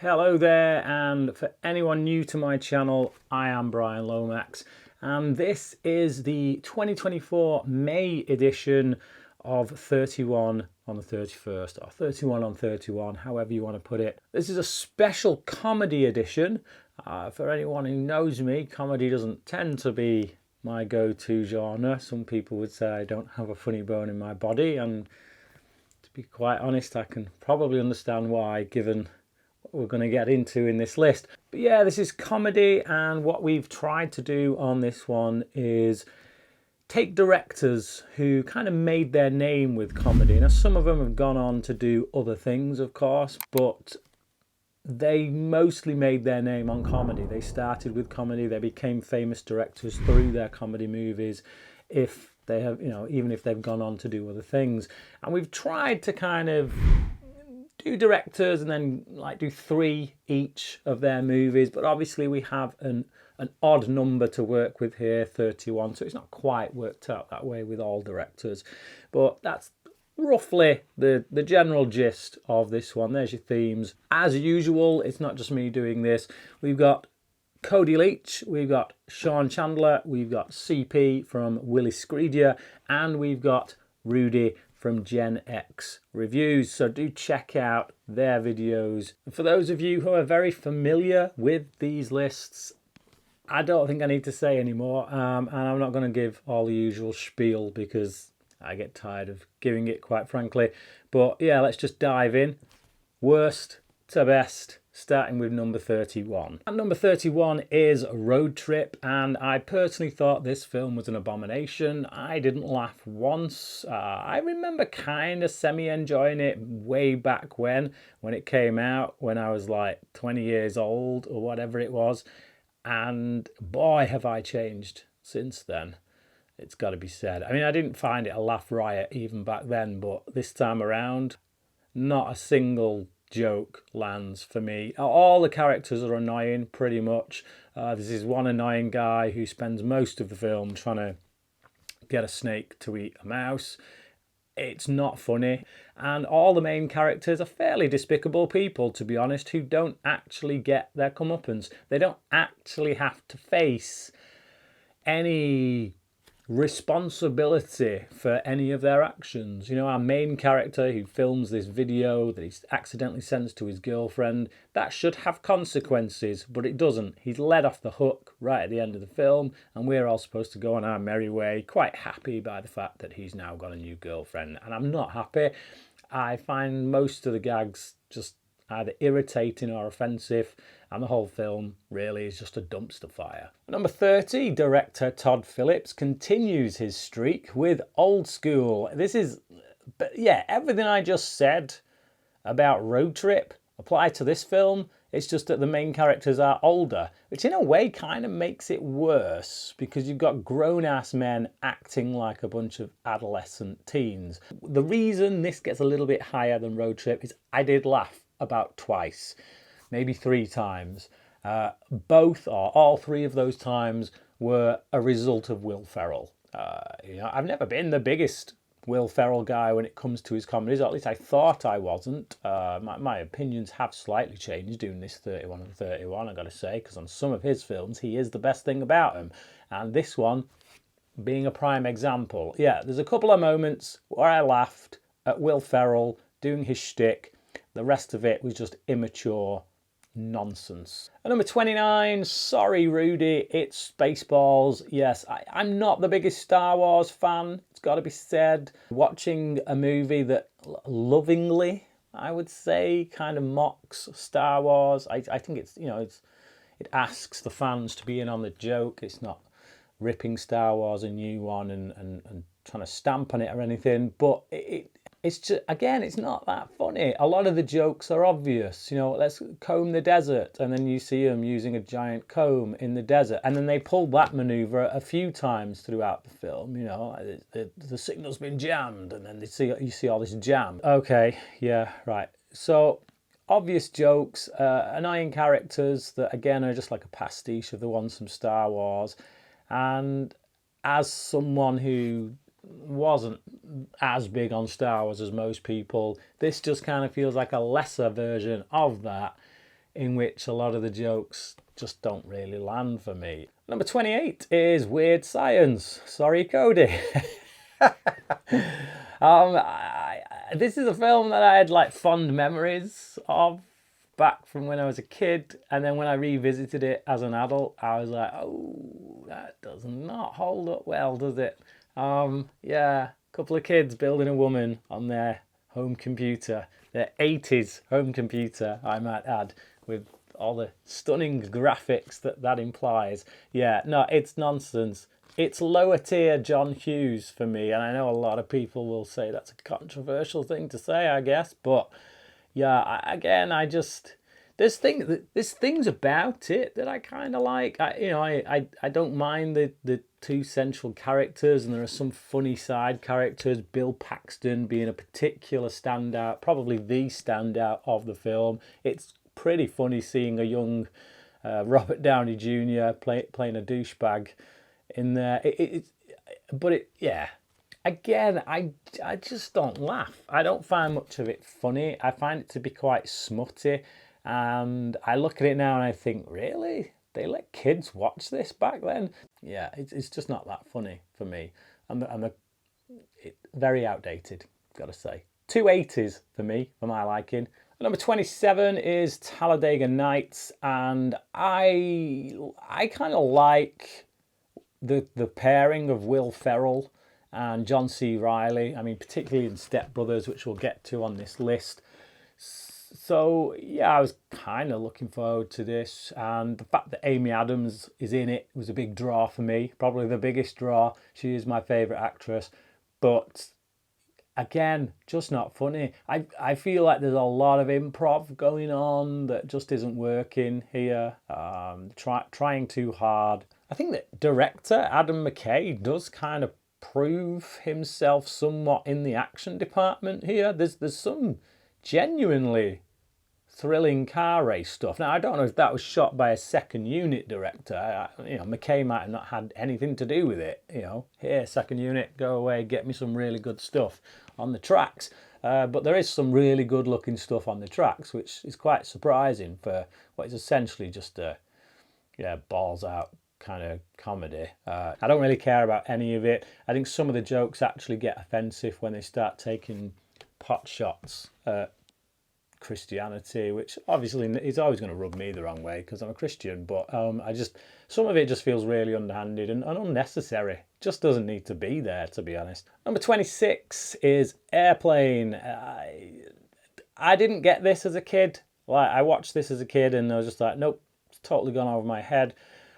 Hello there, and for anyone new to my channel, I am Bryan Lomax, and this is the 2024 May edition of 31 on the 31st, or 31 on 31, however you want to put it. This is a special comedy edition. For anyone who knows me, comedy doesn't tend to be my go-to genre. Some people would say I don't have a funny bone in my body, and to be quite honest, I can probably understand why, given what we're going to get into in this list. But yeah, this is comedy, and what we've tried to do on this one is take directors who kind of made their name with comedy. Now, some of them have gone on to do other things, of course, but they mostly made their name on comedy. They started with comedy, they became famous directors through their comedy movies, if they have, even if they've gone on to do other things. And we've tried to kind of do directors and then do 3 each of their movies, but obviously we have an odd number to work with here, 31, so it's not quite worked out that way with all directors, but that's roughly the general gist of this one. There's your themes. As usual, it's not just me doing this. We've got Cody Leach, we've got Chandler, we've got CP from Wiliscredia, and we've got Rudy from GenEXreviews. So do check out their videos. For those of you who are very familiar with these lists, I don't think I need to say anymore, and I'm not going to give all the usual spiel because I get tired of giving it, quite frankly. But yeah, let's just dive in. Worst to best, starting with number 31. And number 31 is Road Trip, and I personally thought this film was an abomination. I didn't laugh once. I remember kind of semi-enjoying it way back when it came out, when I was like 20 years old or whatever it was. And boy, have I changed since then. It's got to be said. I mean, I didn't find it a laugh riot even back then, but this time around, not a single joke lands for me. All the characters are annoying, pretty much. This is one annoying guy who spends most of the film trying to get a snake to eat a mouse. It's not funny, and all the main characters are fairly despicable people, to be honest, who don't actually get their comeuppance. They don't actually have to face any responsibility for any of their actions. Our main character who films this video that he accidentally sends to his girlfriend, that should have consequences, but it doesn't. He's let off the hook right at the end of the film, and we're all supposed to go on our merry way, quite happy by the fact that he's now got a new girlfriend. And I'm not happy. I find most of the gags just either irritating or offensive, and the whole film really is just a dumpster fire. Number 30, director Todd Phillips continues his streak with Old School. This is, yeah, everything I just said about Road Trip apply to this film. It's just that the main characters are older, which in a way kind of makes it worse, because you've got grown-ass men acting like a bunch of adolescent teens. The reason this gets a little bit higher than Road Trip is I did laugh about twice, maybe 3 times. Both or all 3 of those times were a result of Will Ferrell. I've never been the biggest Will Ferrell guy when it comes to his comedies, or at least I thought I wasn't. My opinions have slightly changed doing this 31 and 31, I've got to say, because on some of his films he is the best thing about him, and this one being a prime example. Yeah, there's a couple of moments where I laughed at Will Ferrell doing his shtick. The rest of it was just immature nonsense. At number 29, sorry Rudy, it's Spaceballs. Yes, I'm not the biggest Star Wars fan, it's got to be said. Watching a movie that lovingly, I would say, kind of mocks Star Wars, I think it's, it asks the fans to be in on the joke. It's not ripping Star Wars a new one and trying to stamp on it or anything, but it's just, again, it's not that funny. A lot of the jokes are obvious. Let's comb the desert, and then you see them using a giant comb in the desert, and then they pull that maneuver a few times throughout the film. The signal's been jammed, and then you see all this jam. Okay, yeah, right. So obvious jokes, annoying characters that again are just like a pastiche of the ones from Star Wars. And as someone who wasn't as big on Star Wars as most people, this just kind of feels like a lesser version of that. in which a lot of the jokes just don't really land for me. Number 28 is Weird Science. Sorry, Cody. This is a film that I had like fond memories of back from when I was a kid, and then when I revisited it as an adult, I was like, oh, that does not hold up well, does it? Yeah, a couple of kids building a woman on their home computer, their 80s home computer, I might add, with all the stunning graphics that implies. Yeah, no, it's nonsense. It's lower tier John Hughes for me, and I know a lot of people will say that's a controversial thing to say, I guess, but yeah, I just there's things about it that I kind of like. I don't mind the two central characters, and there are some funny side characters. Bill Paxton being a particular standout, probably the standout of the film. It's pretty funny seeing a young Robert Downey Jr. playing a douchebag in there. Yeah. Again, I just don't laugh. I don't find much of it funny. I find it to be quite smutty. And I look at it now and I think, really? They let kids watch this back then? Yeah, it's just not that funny for me. Very outdated, got to say. 280s for me, for my liking. Number 27 is Talladega Nights. And I kind of like the pairing of Will Ferrell and John C. Reilly, I mean, particularly in Step Brothers, which we'll get to on this list. So, yeah, I was kind of looking forward to this. And the fact that Amy Adams is in it was a big draw for me, probably the biggest draw. She is my favourite actress. But, again, just not funny. I feel like there's a lot of improv going on that just isn't working here. Trying too hard. I think that director Adam McKay does kind of prove himself somewhat in the action department here. There's some genuinely thrilling car race stuff. Now, I don't know if that was shot by a second unit director. McKay might have not had anything to do with it. Here, second unit, go away, get me some really good stuff on the tracks. But there is some really good looking stuff on the tracks, which is quite surprising for what is essentially just a balls out kind of comedy. I don't really care about any of it. I think some of the jokes actually get offensive when they start taking pot shots at Christianity, which obviously is always going to rub me the wrong way because I'm a Christian, but some of it just feels really underhanded and unnecessary. Just doesn't need to be there, to be honest. Number 26 is Airplane. I didn't get this as a kid. Like, I watched this as a kid and I was just like, nope, it's totally gone over my head.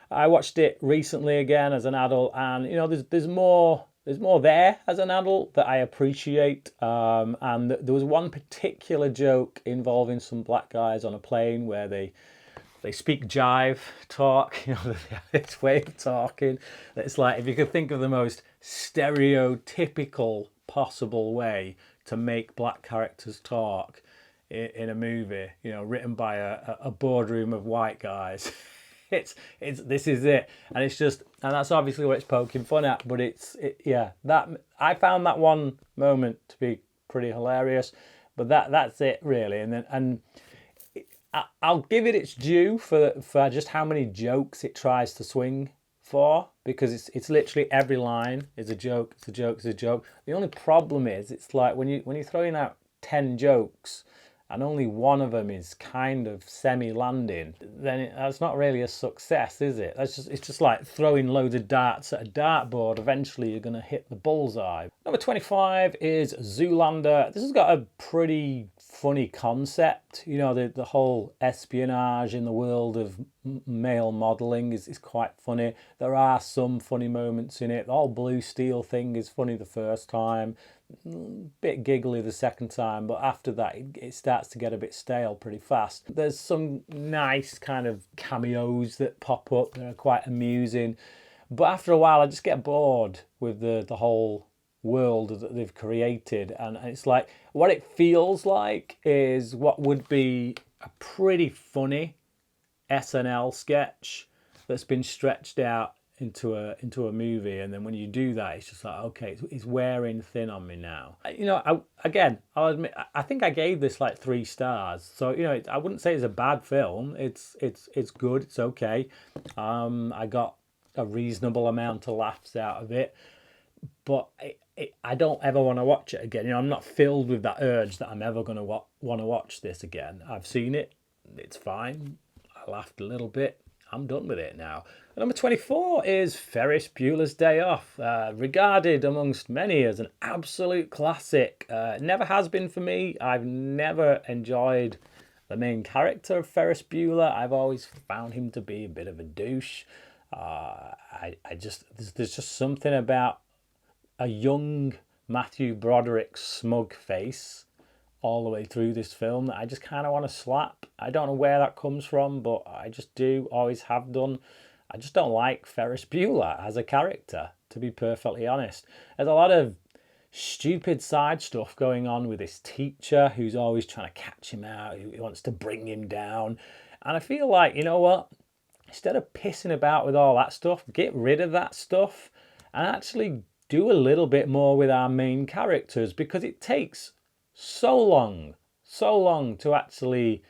I watched it recently again as an adult, and there's more there as an adult that I appreciate. And there was one particular joke involving some black guys on a plane where they speak jive talk. They have this way of talking. It's like, if you could think of the most stereotypical possible way to make black characters talk in a movie, written by a boardroom of white guys. This is it, and that's obviously what it's poking fun at. But that I found that one moment to be pretty hilarious. But that's it really, and I'll give it its due for just how many jokes it tries to swing for, because it's literally every line is a joke. It's a joke. It's a joke. The only problem is it's like when you're throwing out 10 jokes and only one of them is kind of semi-landing, then that's not really a success, is it? It's just like throwing loads of darts at a dartboard. Eventually you're going to hit the bullseye. Number 25 is Zoolander. This has got a pretty funny concept. The whole espionage in the world of male modelling is quite funny. There are some funny moments in it. The whole Blue Steel thing is funny the first time. Bit giggly the second time, but after that it starts to get a bit stale pretty fast. There's some nice kind of cameos that pop up that are quite amusing, but after a while I just get bored with the whole world that they've created, and it's like what it feels like is what would be a pretty funny SNL sketch that's been stretched out into a movie, and then when you do that, it's just like, okay, it's wearing thin on me now. I'll admit, I think I gave this like 3 stars, so I wouldn't say it's a bad film. It's good, it's okay. I got a reasonable amount of laughs out of it, but I don't ever want to watch it again. I'm not filled with that urge that I'm ever going to want to watch this again. I've seen it, it's fine. I laughed a little bit. I'm done with it now. Number 24 is Ferris Bueller's Day Off, regarded amongst many as an absolute classic. Never has been for me. I've never enjoyed the main character of Ferris Bueller. I've always found him to be a bit of a douche. There's just something about a young Matthew Broderick smug face all the way through this film that I just kind of want to slap. I don't know where that comes from, but I just do, always have done. I just don't like Ferris Bueller as a character, to be perfectly honest. There's a lot of stupid side stuff going on with this teacher who's always trying to catch him out, who wants to bring him down. And I feel like, you know what? Instead of pissing about with all that stuff, get rid of that stuff and actually do a little bit more with our main characters, because it takes so long to actually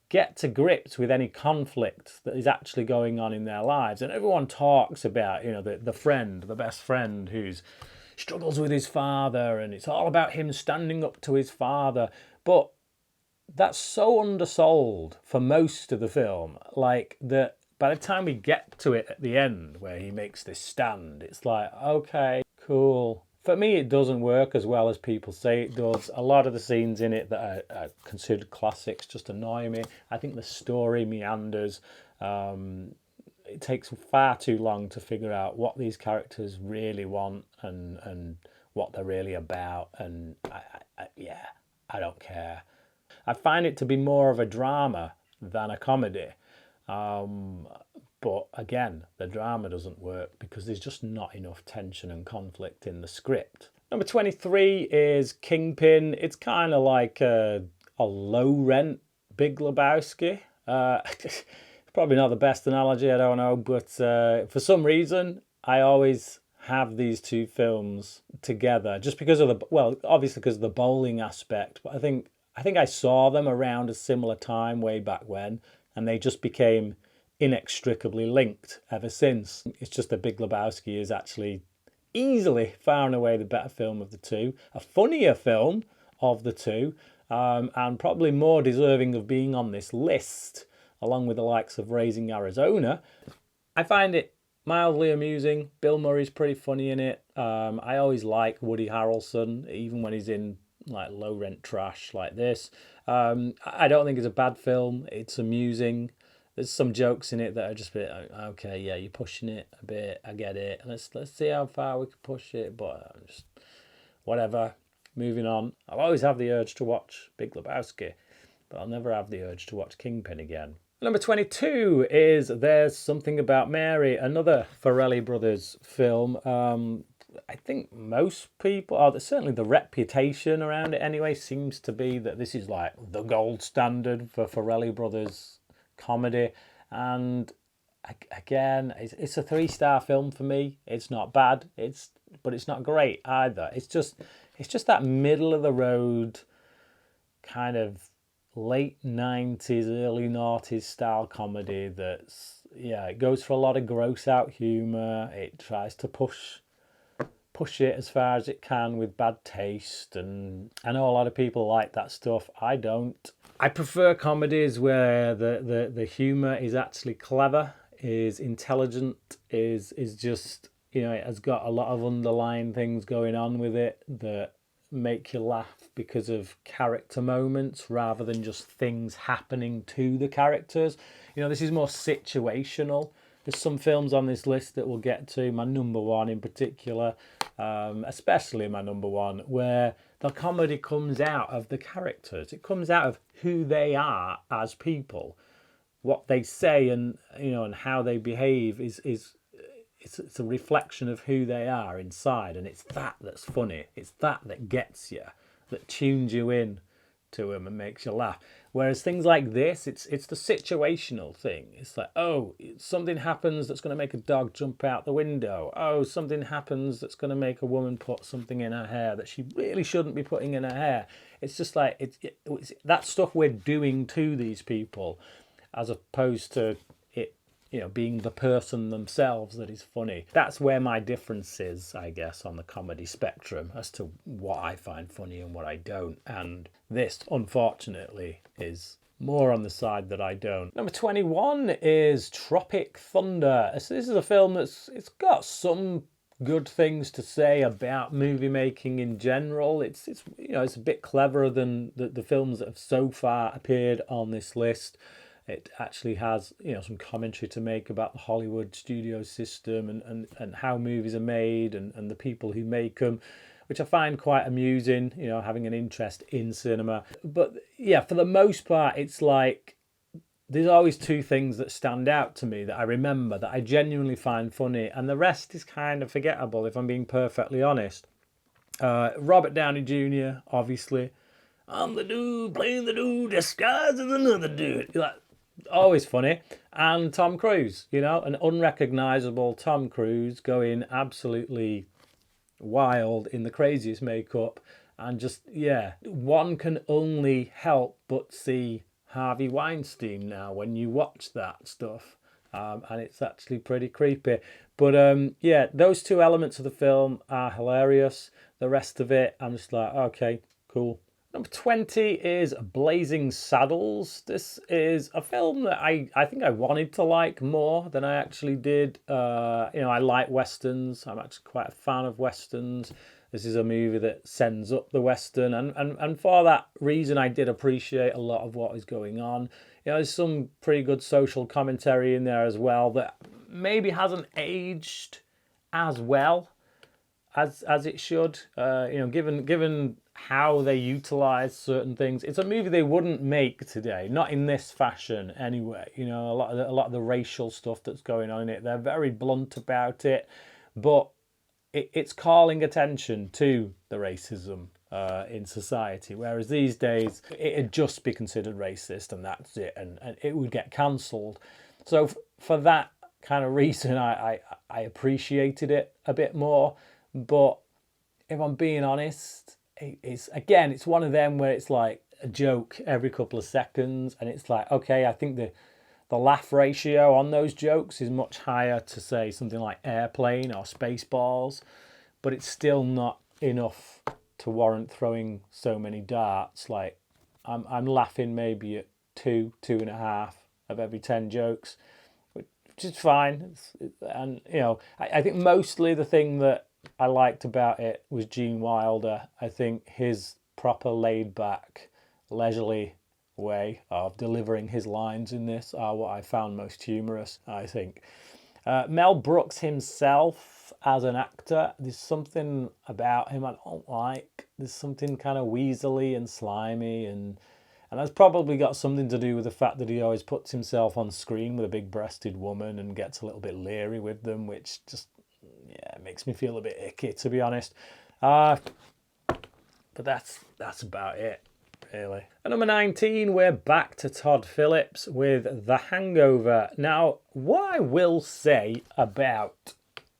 get to grips with any conflict that is actually going on in their lives. And everyone talks about, the best friend who's struggles with his father, and it's all about him standing up to his father. But that's so undersold for most of the film, like that by the time we get to it at the end where he makes this stand, it's like, okay, cool. For me, it doesn't work as well as people say it does. A lot of the scenes in it that are considered classics just annoy me. I think the story meanders. It takes far too long to figure out what these characters really want and what they're really about. And I don't care. I find it to be more of a drama than a comedy. But again, the drama doesn't work because there's just not enough tension and conflict in the script. Number 23 is Kingpin. It's kind of like a low-rent Big Lebowski. Probably not the best analogy, I don't know, but for some reason, I always have these two films together just because of obviously because of the bowling aspect, but I think I saw them around a similar time way back when, and they just became inextricably linked ever since. It's just that Big Lebowski is actually easily far and away the better film of the two, a funnier film of the two, and probably more deserving of being on this list, along with the likes of Raising Arizona. I find it mildly amusing. Bill Murray's pretty funny in it. I always like Woody Harrelson, even when he's in like low-rent trash like this. I don't think it's a bad film. It's amusing. There's some jokes in it that are just a bit, okay, yeah, you're pushing it a bit, I get it. Let's see how far we can push it, but just whatever. Moving on. I'll always have the urge to watch Big Lebowski, but I'll never have the urge to watch Kingpin again. Number 22 is There's Something About Mary, another Farrelly Brothers film. I think most people, or certainly the reputation around it anyway, seems to be that this is like the gold standard for Farrelly Brothers comedy. And again, it's a 3-star film for me. It's not bad, but it's not great either. It's just that middle of the road kind of late 90s, early 90s style comedy that's, it goes for a lot of gross out humour. It tries to push it as far as it can with bad taste, and I know a lot of people like that stuff. I don't. I prefer comedies where the humour is actually clever, is intelligent, is just, it has got a lot of underlying things going on with it that make you laugh because of character moments rather than just things happening to the characters. This is more situational. There's some films on this list that we'll get to, my number one in particular, especially my number one, where the comedy comes out of the characters. It comes out of who they are as people. What they say and how they behave is it's a reflection of who they are inside, and it's that that's funny. It's that gets you, that tunes you in to them and makes you laugh. Whereas things like this, it's the situational thing. It's like, oh, something happens that's going to make a dog jump out the window. Oh, something happens that's going to make a woman put something in her hair that she really shouldn't be putting in her hair. It's just like it's that stuff we're doing to these people, as opposed to it, being the person themselves that is funny. That's where my difference is, I guess, on the comedy spectrum as to what I find funny and what I don't. And this, unfortunately, is more on the side that I don't. Number 21 is Tropic Thunder. This is a film it's got some good things to say about movie making in general. It's a bit cleverer than the films that have so far appeared on this list. It actually has some commentary to make about the Hollywood studio system and how movies are made and the people who make them, which I find quite amusing, having an interest in cinema. But yeah, for the most part, it's like there's always two things that stand out to me that I remember, that I genuinely find funny, and the rest is kind of forgettable, if I'm being perfectly honest. Robert Downey Jr., obviously. I'm the dude playing the dude disguised as another dude. Like, always funny. And Tom Cruise, an unrecognisable Tom Cruise going absolutely wild in the craziest makeup. And just, one can only help but see Harvey Weinstein now when you watch that stuff. And it's actually pretty creepy. But those two elements of the film are hilarious. The rest of it, I'm just like, okay, cool. Number 20 is Blazing Saddles. This is a film that I think I wanted to like more than I actually did. I like Westerns. I'm actually quite a fan of Westerns. This is a movie that sends up the Western. And for that reason, I did appreciate a lot of what is going on. There's some pretty good social commentary in there as well that maybe hasn't aged as well as it should. Given how they utilize certain things, it's a movie they wouldn't make today, not in this fashion anyway. A lot of the racial stuff that's going on in it, they're very blunt about it, but it's calling attention to the racism in society, whereas these days it'd just be considered racist and that's it, and it would get cancelled. So for that kind of reason, I appreciated it a bit more. But if I'm being honest, it's one of them where it's like a joke every couple of seconds, and it's like, okay, I think the laugh ratio on those jokes is much higher to say something like Airplane or Spaceballs, but it's still not enough to warrant throwing so many darts. Like I'm laughing maybe at 2.5 of every 10 jokes, which is fine. And I think mostly the thing that I liked about it was Gene Wilder. I think his proper laid back, leisurely way of delivering his lines in this are what I found most humorous, I think. Mel Brooks himself as an actor, there's something about him I don't like. There's something kind of weaselly and slimy, and that's probably got something to do with the fact that he always puts himself on screen with a big-breasted woman and gets a little bit leery with them, which just makes me feel a bit icky, to be honest. But that's about it, really. At number 19, we're back to Todd Phillips with The Hangover. Now, what I will say about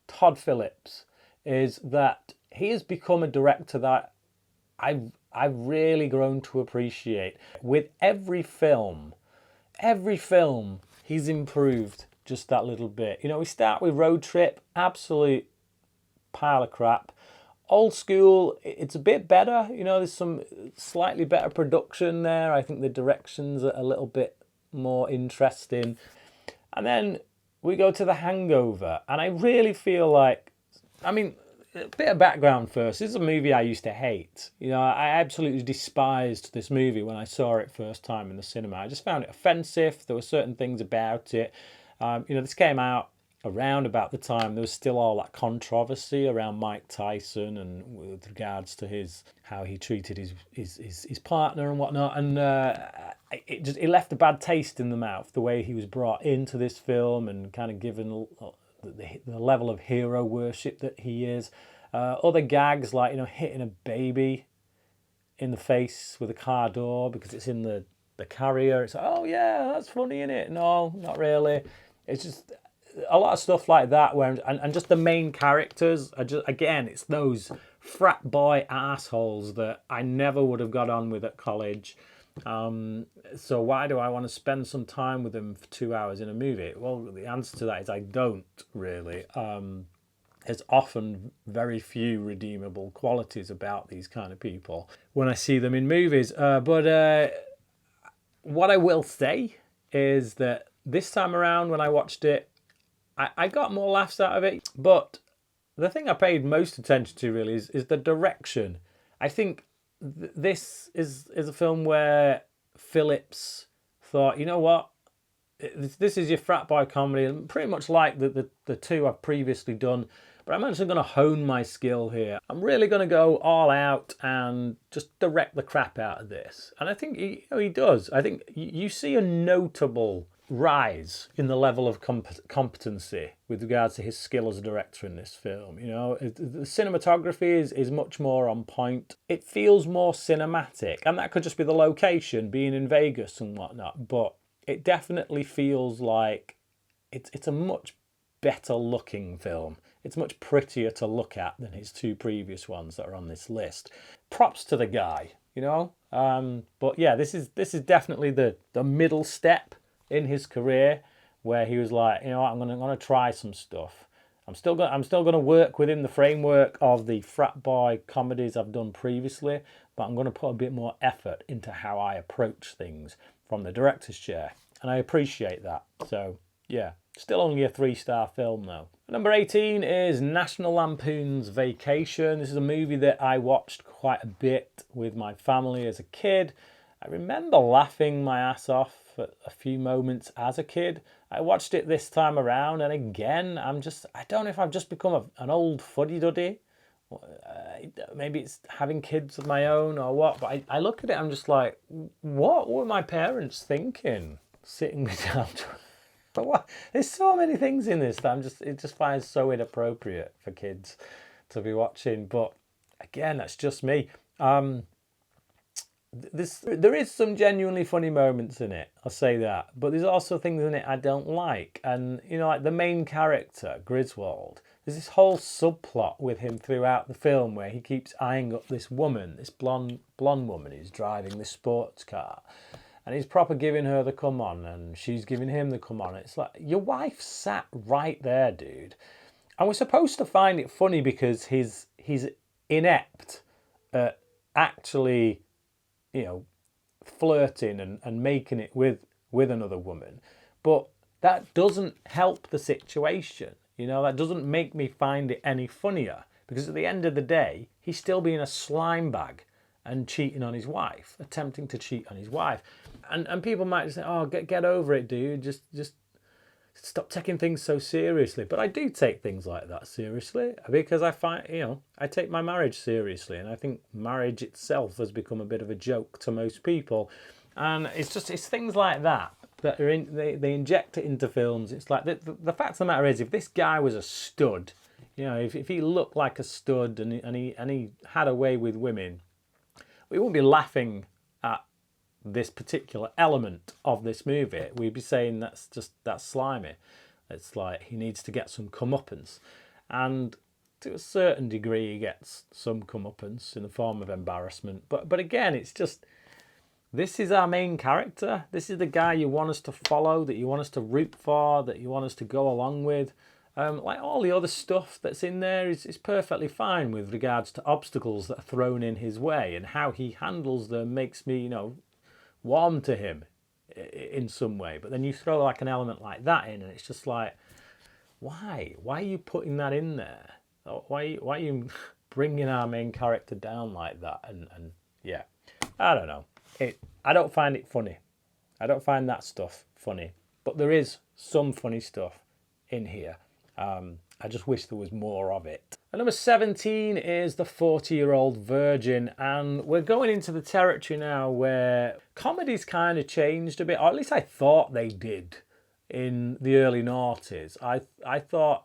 Todd Phillips is that he has become a director that I've really grown to appreciate. With every film, he's improved just that little bit. We start with Road Trip, absolute pile of crap. Old School, it's a bit better. There's some slightly better production there. I think the directions are a little bit more interesting. And then we go to The Hangover, and I really feel like, a bit of background first. This is a movie I used to hate. I absolutely despised this movie when I saw it first time in the cinema. I just found it offensive. There were certain things about it. This came out around about the time there was still all that controversy around Mike Tyson and with regards to how he treated his partner and whatnot, and it left a bad taste in the mouth the way he was brought into this film and kind of given the level of hero worship that he is. Other gags like hitting a baby in the face with a car door because it's in the carrier. It's like, oh yeah, that's funny, isn't it? No, not really. It's just a lot of stuff like that where and just the main characters are just, again, it's those frat boy assholes that I never would have got on with at college. So why do I want to spend some time with them for 2 hours in a movie? Well, the answer to that is I don't really. There's often very few redeemable qualities about these kind of people when I see them in movies. But what I will say is that this time around when I watched it, I got more laughs out of it. But the thing I paid most attention to really is the direction. I think this is a film where Phillips thought, you know what, this is your frat boy comedy, and pretty much like the two I've previously done, but I'm actually going to hone my skill here. I'm really going to go all out and just direct the crap out of this. And I think he does. I think you see a notable rise in the level of competency with regards to his skill as a director in this film. You know, the cinematography is much more on point. It feels more cinematic, and that could just be the location being in Vegas and whatnot, but it definitely feels like it's a much better looking film. It's much prettier to look at than his two previous ones that are on this list. Props to the guy, you know. But yeah, this is definitely the middle step in his career where he was like, you know what, I'm gonna try some stuff. I'm still gonna work within the framework of the frat boy comedies I've done previously, but I'm gonna put a bit more effort into how I approach things from the director's chair, and I appreciate that. So yeah, still only a 3-star film though. Number 18 is National Lampoon's Vacation. This is a movie that I watched quite a bit with my family as a kid. I remember laughing my ass off at a few moments as a kid. I watched it this time around, and again, I don't know if I've just become an old fuddy-duddy. Maybe it's having kids of my own or what, but I look at it, I'm just like, what were my parents thinking? Sitting me down to... But what? There's so many things in this that it just finds so inappropriate for kids to be watching. But again, that's just me. There is some genuinely funny moments in it, I'll say that. But there's also things in it I don't like. And, you know, like the main character, Griswold, there's this whole subplot with him throughout the film where he keeps eyeing up this woman, this blonde woman who's driving this sports car. And he's proper giving her the come on, and she's giving him the come on. It's like, your wife sat right there, dude. And we're supposed to find it funny because he's inept at actually, you know, flirting and making it with another woman. But that doesn't help the situation. You know, that doesn't make me find it any funnier. Because at the end of the day, he's still being a slime bag and cheating on his wife, attempting to cheat on his wife. And people might say, oh, get over it, dude. Just stop taking things so seriously. But I do take things like that seriously because I find, you know, I take my marriage seriously. And I think marriage itself has become a bit of a joke to most people. And it's things like that are they inject it into films. It's like, the fact of the matter is, if this guy was a stud, you know, if he looked like a stud and he had a way with women, we wouldn't be laughing at this particular element of this movie. We'd be saying that's slimy. It's like he needs to get some comeuppance. And to a certain degree he gets some comeuppance in the form of embarrassment. But again, it's just, this is our main character. This is the guy you want us to follow, that you want us to root for, that you want us to go along with. Like all the other stuff that's in there is perfectly fine with regards to obstacles that are thrown in his way, and how he handles them makes me, you know, warm to him in some way. But then you throw like an element like that in, and it's just like, why are you putting that in there? Why are you bringing our main character down like that? And yeah, I don't know. I don't find it funny. I don't find that stuff funny. But there is some funny stuff in here. I just wish there was more of it. And number 17 is The 40-Year-Old Virgin, and we're going into the territory now where comedies kind of changed a bit, or at least I thought they did in the early noughties. I thought,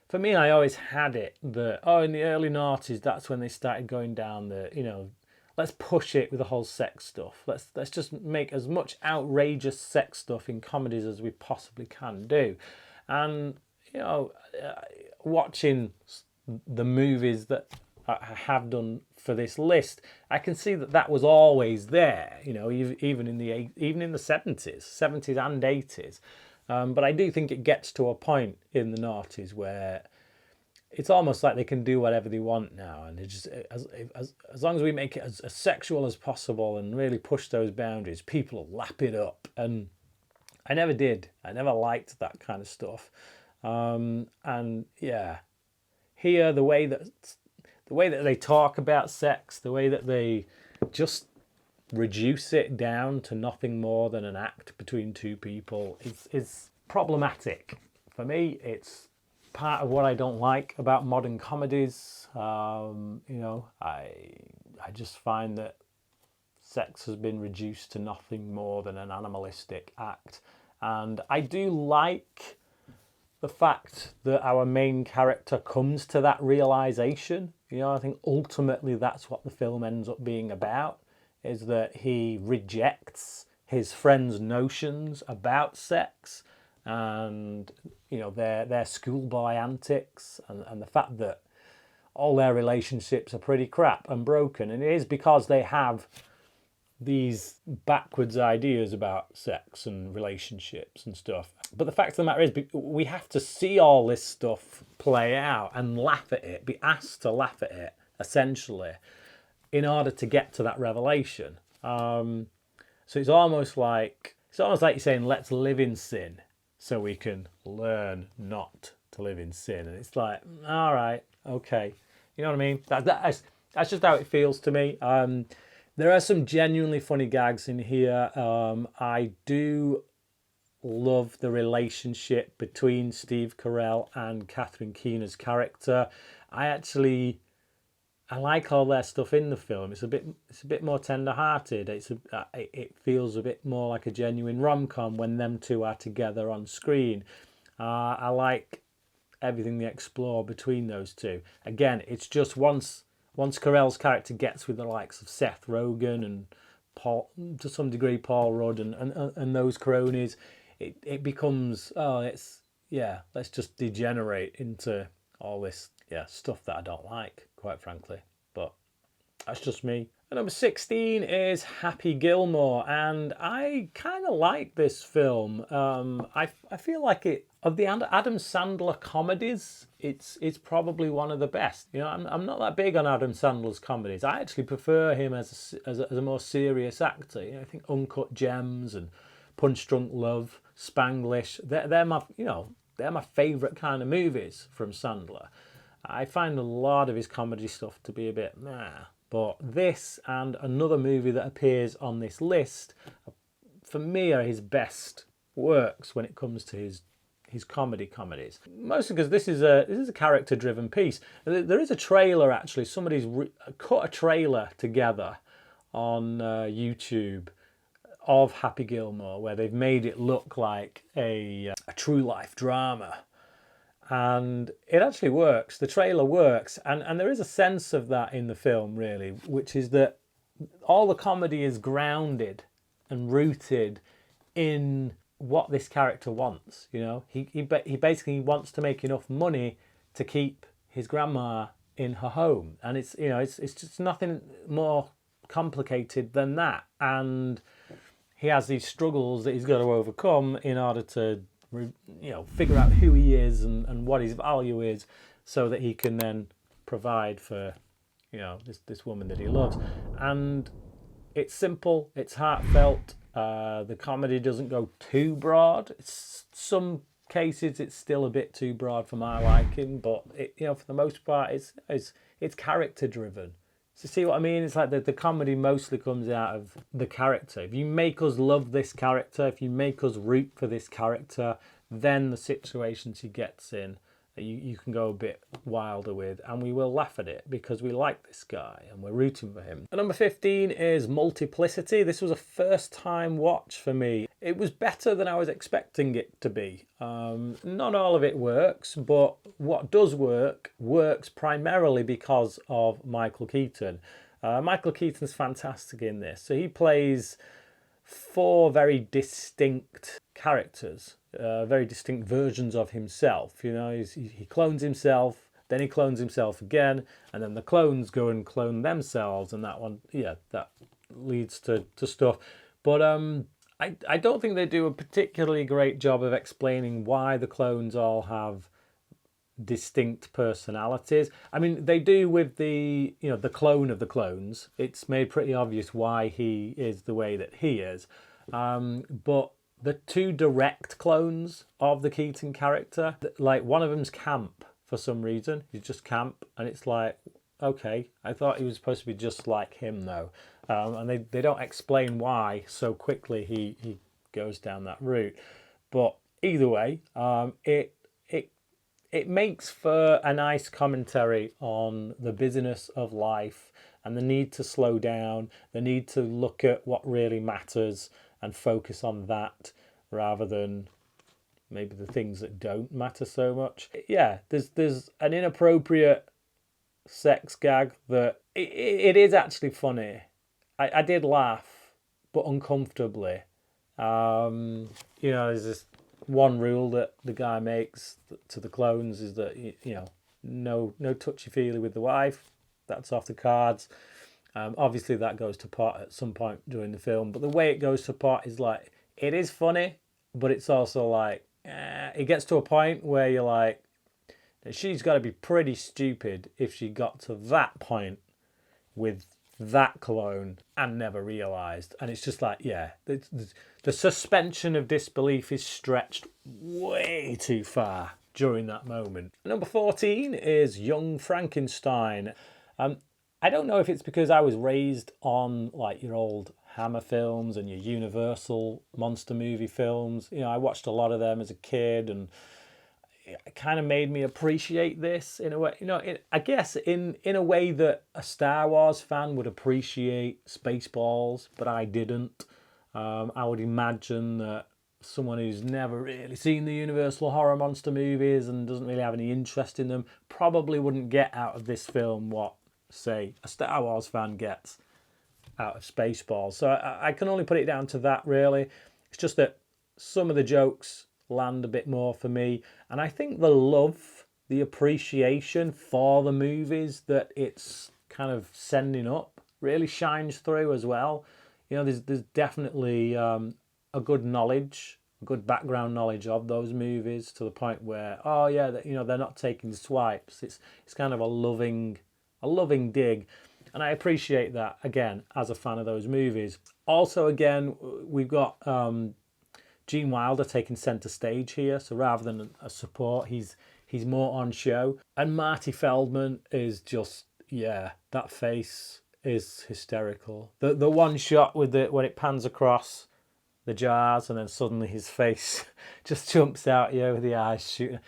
for me, I always had it that, in the early noughties, that's when they started going down the, you know, let's push it with the whole sex stuff. Let's just make as much outrageous sex stuff in comedies as we possibly can do. And watching the movies that I have done for this list, I can see that was always there. Even in the 70s and 80s. But I do think it gets to a point in the noughties where it's almost like they can do whatever they want now, and it just as long as we make it as sexual as possible and really push those boundaries, people will lap it up. And I never did. I never liked that kind of stuff. And yeah, here the way that they talk about sex, the way that they just reduce it down to nothing more than an act between two people is problematic. For me, it's part of what I don't like about modern comedies. I just find that sex has been reduced to nothing more than an animalistic act. And I do like the fact that our main character comes to that realization. I think ultimately that's what the film ends up being about, is that he rejects his friends' notions about sex and their schoolboy antics and the fact that all their relationships are pretty crap and broken. And it is because they have these backwards ideas about sex and relationships and stuff. But the fact of the matter is, we have to see all this stuff play out and laugh at it, be asked to laugh at it, essentially, in order to get to that revelation. So it's almost like you're saying, let's live in sin so we can learn not to live in sin. And it's like, all right, okay. You know what I mean? That's just how it feels to me. There are some genuinely funny gags in here. I do love the relationship between Steve Carell and Catherine Keener's character. I like all their stuff in the film. It's a bit more tender-hearted. It feels a bit more like a genuine rom-com when them two are together on screen. I like everything they explore between those two. Again, it's just once Carell's character gets with the likes of Seth Rogen and Paul, to some degree Paul Rudd and those cronies, it becomes let's just degenerate into all this stuff that I don't like, quite frankly. But that's just me. And number 16 is Happy Gilmore, and I kind of like this film. I feel like of the Adam Sandler comedies, it's probably one of the best. I'm not that big on Adam Sandler's comedies. I actually prefer him as a more serious actor. I think Uncut Gems and Punch Drunk Love, Spanglish, they're my favourite kind of movies from Sandler. I find a lot of his comedy stuff to be a bit meh. But this and another movie that appears on this list, for me, are his best works when it comes to his comedies. Mostly because this is a character-driven piece. There is a trailer, actually. Somebody's cut a trailer together on YouTube of Happy Gilmore, where they've made it look like a true life drama. And it actually works. The trailer works. And there is a sense of that in the film, really, which is that all the comedy is grounded and rooted in what this character wants. He basically wants to make enough money to keep his grandma in her home. And it's just nothing more complicated than that. And he has these struggles that he's got to overcome in order to figure out who he is and what his value is, so that he can then provide for this woman that he loves. And it's simple, it's heartfelt. The comedy doesn't go too broad. Some cases it's still a bit too broad for my liking, but for the most part it's character driven. So see what I mean? It's like the comedy mostly comes out of the character. If you make us love this character, if you make us root for this character, then the situations he gets in, you can go a bit wilder with, and we will laugh at it because we like this guy and we're rooting for him. And number 15 is Multiplicity. This was a first time watch for me. It was better than I was expecting it to be. Not all of it works, but what does works primarily because of Michael Keaton. Michael Keaton's fantastic in this. So he plays 4 very distinct characters, very distinct versions of himself. You know, he clones himself, then he clones himself again, and then the clones go and clone themselves, and that one, yeah, that leads to stuff. But I don't think they do a particularly great job of explaining why the clones all have distinct personalities. I mean, they do with the, you know, the clone of the clones. It's made pretty obvious why he is the way that he is. But the 2 direct clones of the Keaton character, like one of them's Camp for some reason. He's just Camp, and it's like, okay, I thought he was supposed to be just like him though. And they don't explain why so quickly he goes down that route. But either way, it makes for a nice commentary on the busyness of life and the need to slow down, the need to look at what really matters and focus on that rather than maybe the things that don't matter so much. Yeah, there's an inappropriate sex gag that it is actually funny. I did laugh, but uncomfortably. You know, there's this one rule that the guy makes to the clones is that, you know, no touchy-feely with the wife. That's off the cards. Obviously, that goes to pot at some point during the film. But the way it goes to pot is like, it is funny, but it's also like, it gets to a point where you're like, she's got to be pretty stupid if she got to that point with that clone and never realised. And it's just like, yeah, the suspension of disbelief is stretched way too far during that moment. Number 14 is Young Frankenstein. I don't know if it's because I was raised on like your old Hammer films and your Universal monster movie films. You know, I watched a lot of them as a kid, and it kind of made me appreciate this in a way. You know, I guess in a way that a Star Wars fan would appreciate Spaceballs, but I didn't. I would imagine that someone who's never really seen the Universal horror monster movies and doesn't really have any interest in them probably wouldn't get out of this film what, say, a Star Wars fan gets out of Spaceballs. So I can only put it down to that, really. It's just that some of the jokes land a bit more for me, and I think the love, the appreciation for the movies that it's kind of sending up really shines through as well. You know, there's definitely a good knowledge, a good background knowledge of those movies to the point where, oh yeah, you know, they're not taking swipes. It's kind of a loving dig, and I appreciate that again as a fan of those movies. Also, again, we've got Gene Wilder taking centre stage here, so rather than a support, he's more on show. And Marty Feldman is just, yeah, that face is hysterical. The one shot with when it pans across the jars and then suddenly his face just jumps out, yeah, with the eyes shooting.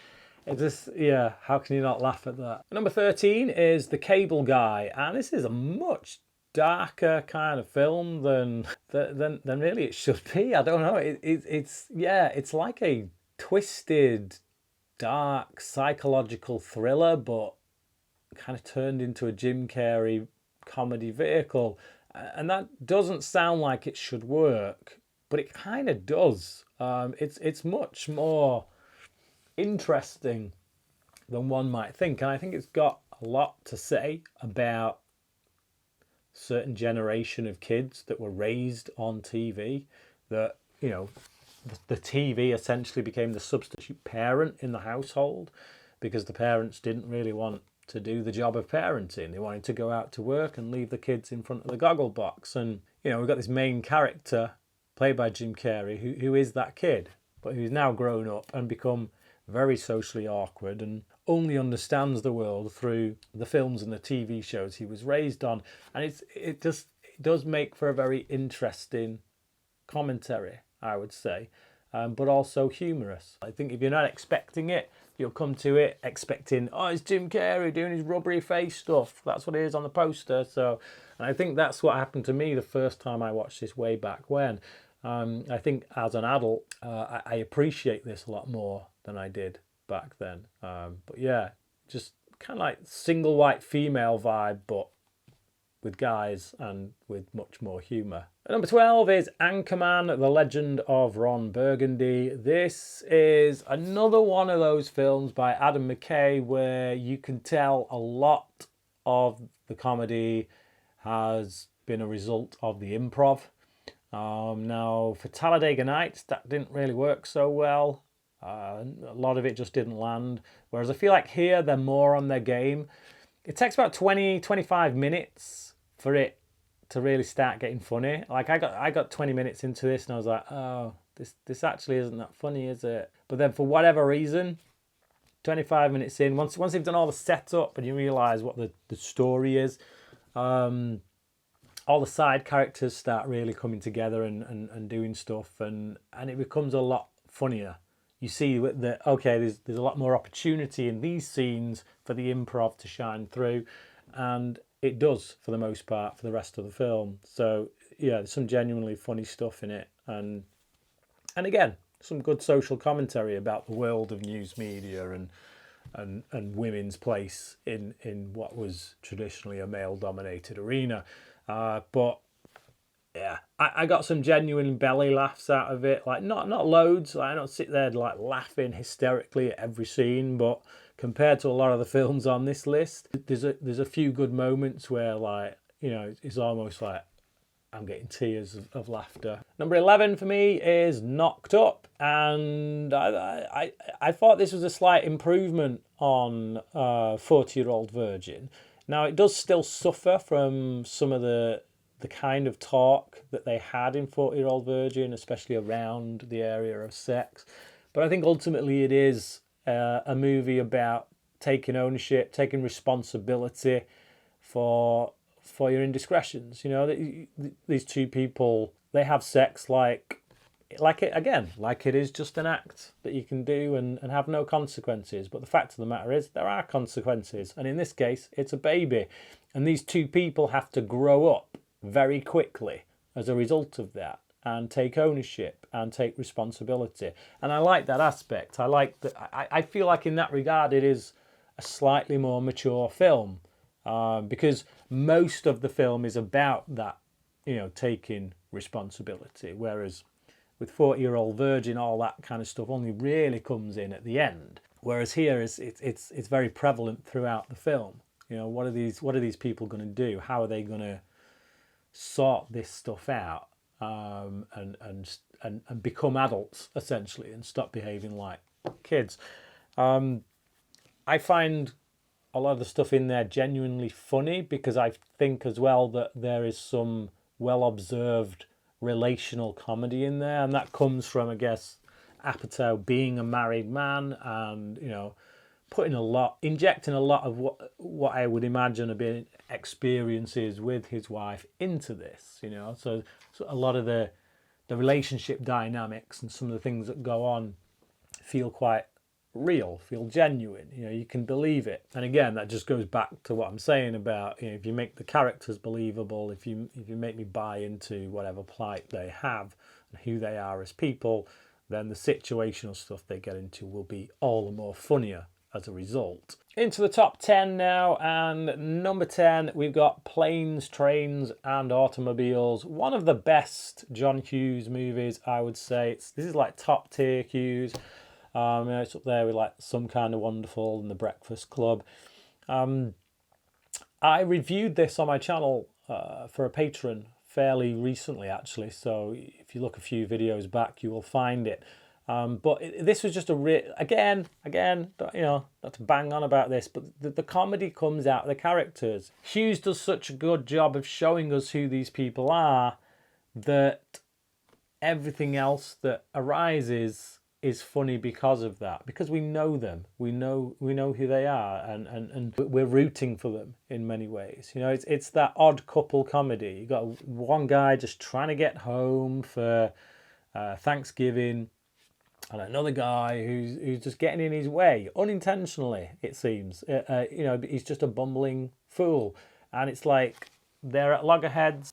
It just, yeah, how can you not laugh at that? Number 13 is The Cable Guy, and this is a much darker kind of film than really it should be. I don't know. It's like a twisted, dark psychological thriller, but kind of turned into a Jim Carrey comedy vehicle, and that doesn't sound like it should work, but it kind of does. It's much more interesting than one might think, and I think it's got a lot to say about certain generation of kids that were raised on TV, that, you know, the TV essentially became the substitute parent in the household because the parents didn't really want to do the job of parenting. They wanted to go out to work and leave the kids in front of the goggle box. And, you know, we've got this main character played by Jim Carrey who is that kid, but who's now grown up and become very socially awkward and only understands the world through the films and the TV shows he was raised on. And it does make for a very interesting commentary, I would say, but also humorous. I think if you're not expecting it, you'll come to it expecting, oh, it's Jim Carrey doing his rubbery face stuff. That's what it is on the poster. So, and I think that's what happened to me the first time I watched this way back when. I think as an adult, I appreciate this a lot more than I did back then. But yeah, just kind of like single white female vibe, but with guys and with much more humour. Number 12 is Anchorman, The Legend of Ron Burgundy. This is another one of those films by Adam McKay where you can tell a lot of the comedy has been a result of the improv. Now, for Talladega Nights, that didn't really work so well. A lot of it just didn't land. Whereas I feel like here they're more on their game. It takes about 20-25 minutes for it to really start getting funny. Like I got 20 minutes into this and I was like, oh, this actually isn't that funny, is it? But then for whatever reason, 25 minutes in, once you've done all the setup and you realise what the story is, all the side characters start really coming together and doing stuff, and it becomes a lot funnier. You see that, okay, there's a lot more opportunity in these scenes for the improv to shine through, and it does for the most part for the rest of the film. So yeah, there's some genuinely funny stuff in it, and again, some good social commentary about the world of news media and women's place in what was traditionally a male-dominated arena. But yeah, I got some genuine belly laughs out of it. Like not loads. I don't sit there like laughing hysterically at every scene, but compared to a lot of the films on this list, there's a few good moments where, like, you know, it's almost like I'm getting tears of laughter. Number 11 for me is Knocked Up, and I thought this was a slight improvement on 40-Year-Old Virgin. Now, it does still suffer from some of the kind of talk that they had in 40-Year-Old Virgin, especially around the area of sex. But I think ultimately it is a movie about taking ownership, taking responsibility for your indiscretions. You know, these two people, they have sex like it is just an act that you can do and have no consequences. But the fact of the matter is there are consequences, and in this case it's a baby, and these two people have to grow up very quickly as a result of that and take ownership and take responsibility. And I like that aspect. I feel like in that regard it is a slightly more mature film, because most of the film is about that, you know, taking responsibility, whereas with 40-Year-Old Virgin, all that kind of stuff only really comes in at the end. Whereas here, it's very prevalent throughout the film. You know, what are these people going to do? How are they going to sort this stuff out, and become adults essentially, and stop behaving like kids? I find a lot of the stuff in there genuinely funny, because I think as well that there is some well-observed relational comedy in there, and that comes from, I guess, Apatow being a married man, and, you know, injecting a lot of what I would imagine have been experiences with his wife into this, you know. So a lot of the relationship dynamics and some of the things that go on feel quite real, feel genuine, you know, you can believe it. And again, that just goes back to what I'm saying about, you know, if you make the characters believable, if you make me buy into whatever plight they have and who they are as people, then the situational stuff they get into will be all the more funnier as a result. Into the top 10 now, and number 10 we've got Planes, Trains and Automobiles. One of the best John Hughes movies, I would say. This is like top tier Hughes. You know, it's up there with like Some Kind of Wonderful and The Breakfast Club. I reviewed this on my channel for a patron fairly recently, actually. So if you look a few videos back, you will find it. But this was just again, you know, not to bang on about this, but the comedy comes out of the characters. Hughes does such a good job of showing us who these people are that everything else that arises is funny because of that, because we know them, we know who they are, and we're rooting for them in many ways. You know, it's that odd couple comedy. You got one guy just trying to get home for Thanksgiving, and another guy who's just getting in his way unintentionally, it seems. You know, he's just a bumbling fool, and it's like they're at loggerheads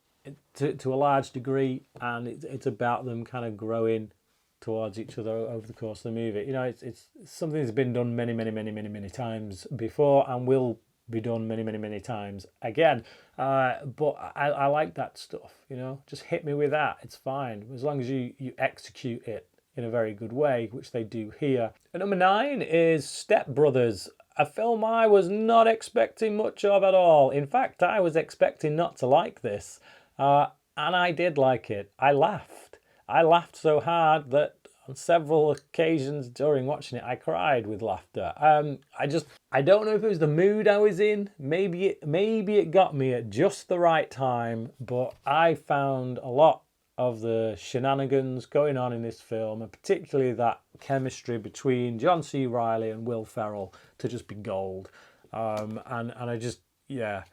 to a large degree, and it's about them kind of growing towards each other over the course of the movie. You know, it's something that's been done many times before, and will be done many times again. But I like that stuff, you know. Just hit me with that. It's fine as long as you execute it in a very good way, which they do here. And number 9 is Step Brothers, a film I was not expecting much of at all. In fact, I was expecting not to like this, and I did like it. I laughed. I laughed so hard that on several occasions during watching it, I cried with laughter. I don't know if it was the mood I was in. Maybe it got me at just the right time, but I found a lot of the shenanigans going on in this film, and particularly that chemistry between John C. Reilly and Will Ferrell, to just be gold. And I just, yeah,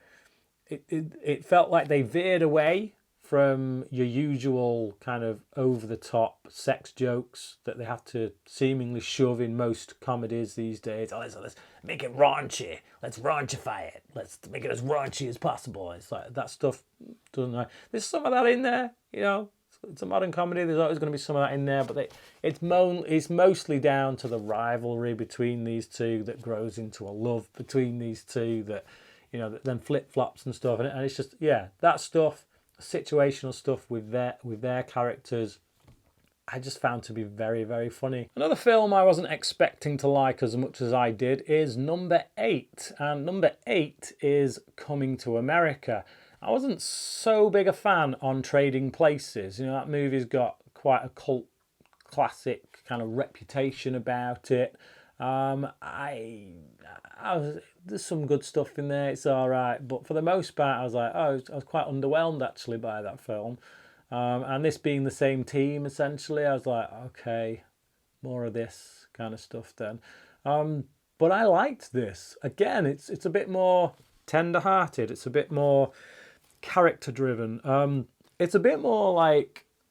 it felt like they veered away from your usual kind of over-the-top sex jokes that they have to seemingly shove in most comedies these days. Oh, let's make it raunchy. Let's raunchify it. Let's make it as raunchy as possible. It's like that stuff doesn't. There's some of that in there, you know. It's a modern comedy. There's always going to be some of that in there, but it's mostly down to the rivalry between these two that grows into a love between these two that, you know, that then flip-flops and stuff. And it's just, yeah, that stuff, situational stuff with their characters, I just found to be very funny. Another film I wasn't expecting to like as much as I did is number 8, and number 8 is Coming to America. I wasn't so big a fan on Trading Places. You know, that movie's got quite a cult classic kind of reputation about it. There's some good stuff in there. It's all right, but for the most part, I was like, I was quite underwhelmed actually by that film. And this being the same team essentially, I was like, okay, more of this kind of stuff then. But I liked this. Again, it's a bit more tender-hearted. It's a bit more character-driven. It's a bit more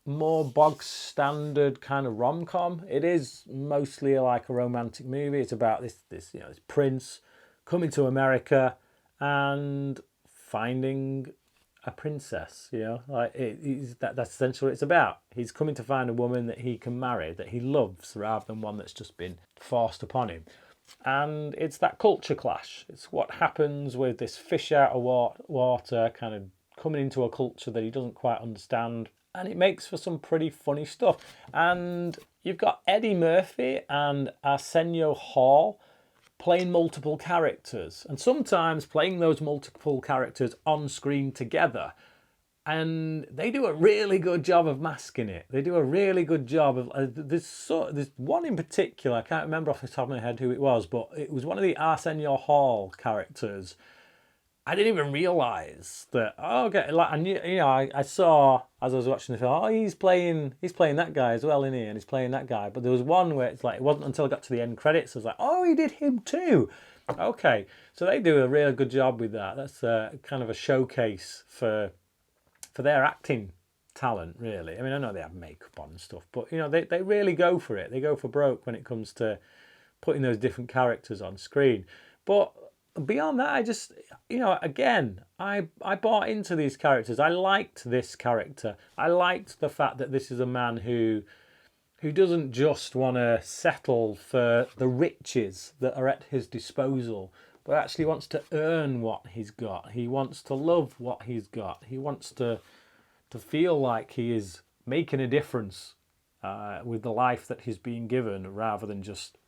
bog standard kind of rom-com. It is mostly like a romantic movie. It's about this prince coming to America and finding a princess. You know, like that's essentially what it's about. He's coming to find a woman that he can marry, that he loves, rather than one that's just been forced upon him. And it's that culture clash. It's what happens with this fish out of water kind of coming into a culture that he doesn't quite understand. And it makes for some pretty funny stuff. And you've got Eddie Murphy and Arsenio Hall playing multiple characters, and sometimes playing those multiple characters on screen together. And they do a really good job of masking it. They do a really good job of there's one in particular. I can't remember off the top of my head who it was, but it was one of the Arsenio Hall characters. I didn't even realise that. Oh, okay, and you know, I saw as I was watching the film. Oh, he's playing that guy as well, isn't he? And he's playing that guy. But there was one where it's like it wasn't until I got to the end credits I was like, oh, he did him too. Okay, so they do a really good job with that. That's kind of a showcase for their acting talent, really. I mean, I know they have makeup on and stuff, but you know, they really go for it. They go for broke when it comes to putting those different characters on screen. But beyond that, I just, you know, again, I bought into these characters. I liked this character. I liked the fact that this is a man who doesn't just want to settle for the riches that are at his disposal, but actually wants to earn what he's got. He wants to love what he's got. He wants to feel like he is making a difference with the life that he's being given, rather than just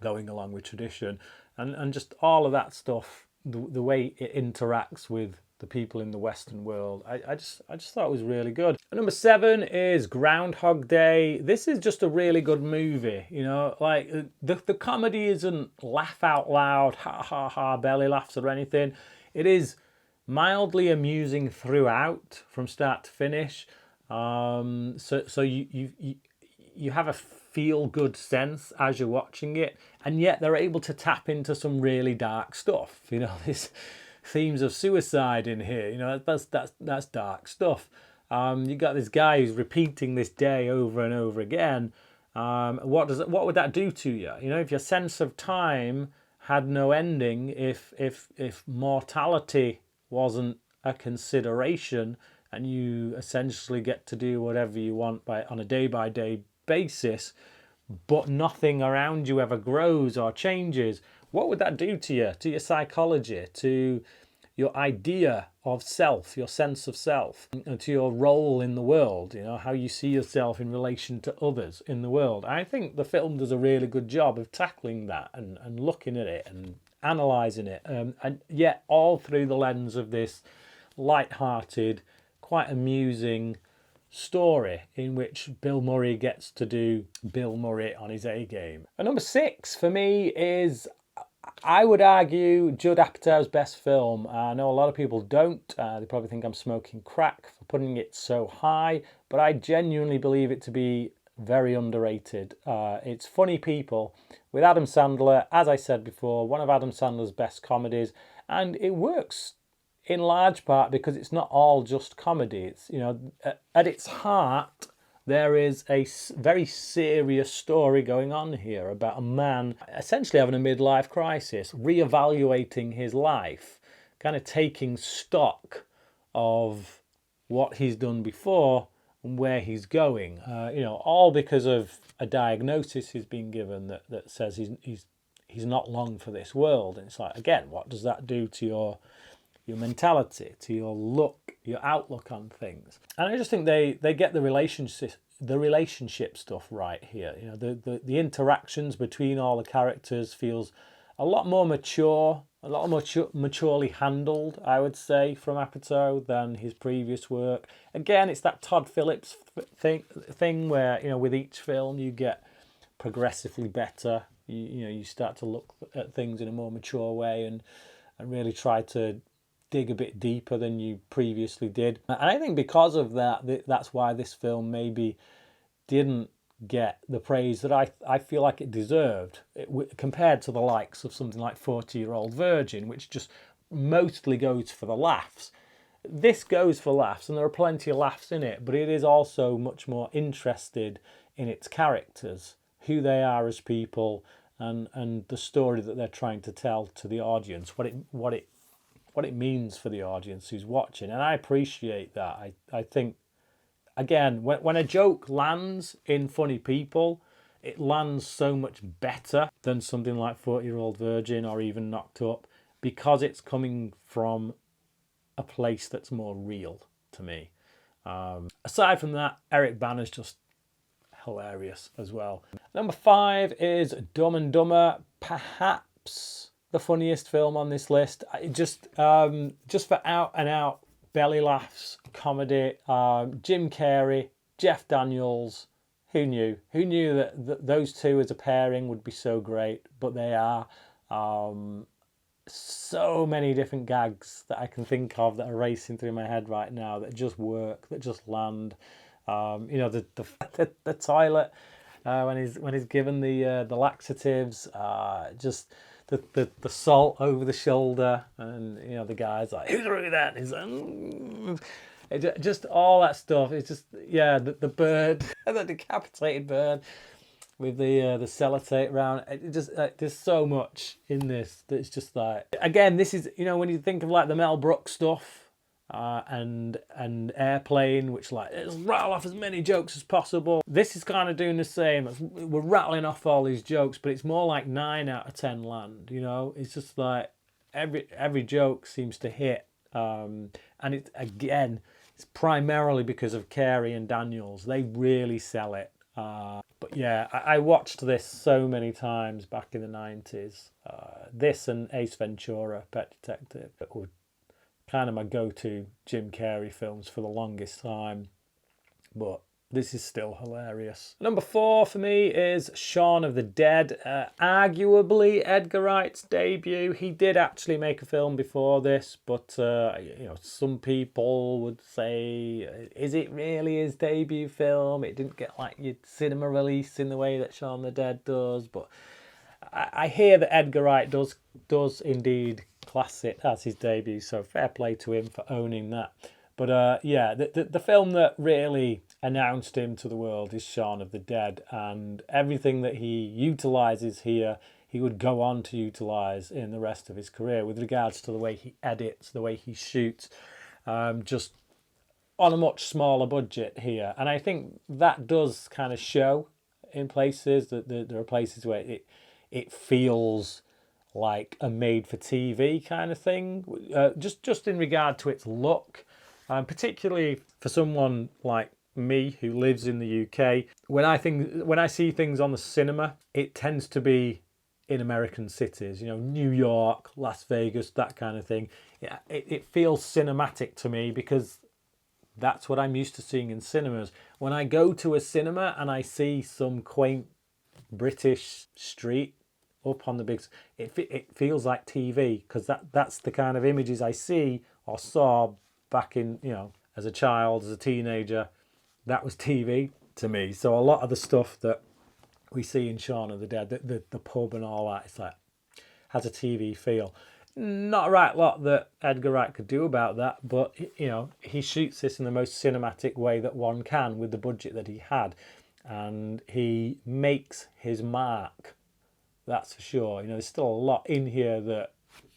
going along with tradition. And just all of that stuff, the way it interacts with the people in the Western world, I just thought it was really good. Number 7 is Groundhog Day. This is just a really good movie, you know, like the comedy isn't laugh out loud, ha ha ha, belly laughs or anything. It is mildly amusing throughout from start to finish. So you have a feel-good sense as you're watching it, and yet they're able to tap into some really dark stuff. You know, there's themes of suicide in here. You know, that's dark stuff. You got this guy who's repeating this day over and over again. What would that do to you? You know, if your sense of time had no ending, if mortality wasn't a consideration, and you essentially get to do whatever you want on a day-by-day basis, but nothing around you ever grows or changes, what would that do to your psychology, to your idea of self, your sense of self, and to your role in the world, how you see yourself in relation to others in the world? I think the film does a really good job of tackling that and looking at it and analysing it, and yet all through the lens of this light-hearted, quite amusing story in which Bill Murray gets to do Bill Murray on his A game. And number 6 for me is, I would argue, Judd Apatow's best film. I know a lot of people don't. They probably think I'm smoking crack for putting it so high, but I genuinely believe it to be very underrated. It's Funny People with Adam Sandler, as I said before, one of Adam Sandler's best comedies, and it works in large part because it's not all just comedy. It's, at its heart, there is a very serious story going on here about a man essentially having a midlife crisis, reevaluating his life, kind of taking stock of what he's done before and where he's going. All because of a diagnosis he's been given that says he's not long for this world. And it's like, again, what does that do to your mentality, to your look, your outlook on things? And I just think they get the relationship stuff right here. The interactions between all the characters feels a lot more mature, a lot more maturely handled, I would say, from Apatow than his previous work. Again, it's that Todd Phillips thing where, with each film you get progressively better. You start to look at things in a more mature way and really try to dig a bit deeper than you previously did. And I think because of that, that's why this film maybe didn't get the praise that I feel like it deserved, compared to the likes of something like 40-Year-Old Virgin, which just mostly goes for the laughs. This goes for laughs, and there are plenty of laughs in it, but it is also much more interested in its characters, who they are as people, and the story that they're trying to tell to the audience, what it means for the audience who's watching. And I appreciate that. I think, again, when a joke lands in Funny People, it lands so much better than something like 40-Year-Old Virgin or even Knocked Up, because it's coming from a place that's more real to me. Aside from that, Eric Bana's just hilarious as well. Number 5 is Dumb and Dumber, perhaps the funniest film on this list. Just for out and out belly laughs, comedy. Jim Carrey, Jeff Daniels. Who knew? Who knew that those two as a pairing would be so great? But they are. So many different gags that I can think of that are racing through my head right now that just work, that just land. The toilet when he's given the laxatives. Just. The salt over the shoulder, and the guy's like, "Who threw that?" He's like, just all that stuff. It's just, the bird, the decapitated bird with the sellotape around. It just there's so much in this that it's just like, again, this is, when you think of like the Mel Brooks stuff. And Airplane, which let's rattle off as many jokes as possible. This is kind of doing the same. We're rattling off all these jokes, but it's more like 9 out of 10 land. It's just like every joke seems to hit, and it's primarily because of Carey and Daniels. They really sell it. But yeah, I watched this so many times back in the 90s. This and Ace Ventura, Pet Detective, were kind of my go-to Jim Carrey films for the longest time, but this is still hilarious. Number 4 for me is Shaun of the Dead, arguably Edgar Wright's debut. He did actually make a film before this, but some people would say, is it really his debut film? It didn't get like your cinema release in the way that Shaun of the Dead does, but I hear that Edgar Wright does indeed class it as his debut, so fair play to him for owning that. But the film that really announced him to the world is Shaun of the Dead, and everything that he utilises here, he would go on to utilise in the rest of his career with regards to the way he edits, the way he shoots, just on a much smaller budget here. And I think that does kind of show in places that there are places where it feels like a made-for-TV kind of thing, just in regard to its look, particularly for someone like me who lives in the UK. When I see things on the cinema, it tends to be in American cities, New York, Las Vegas, that kind of thing. Yeah, it feels cinematic to me because that's what I'm used to seeing in cinemas. When I go to a cinema and I see some quaint British street up on the big, it feels like TV, because that's the kind of images I see or saw back in, as a child, as a teenager. That was TV to me. So a lot of the stuff that we see in Shaun of the Dead, the pub and all that, it's like, has a TV feel. Not a right lot that Edgar Wright could do about that, but he shoots this in the most cinematic way that one can with the budget that he had, and he makes his mark. That's for sure. There's still a lot in here that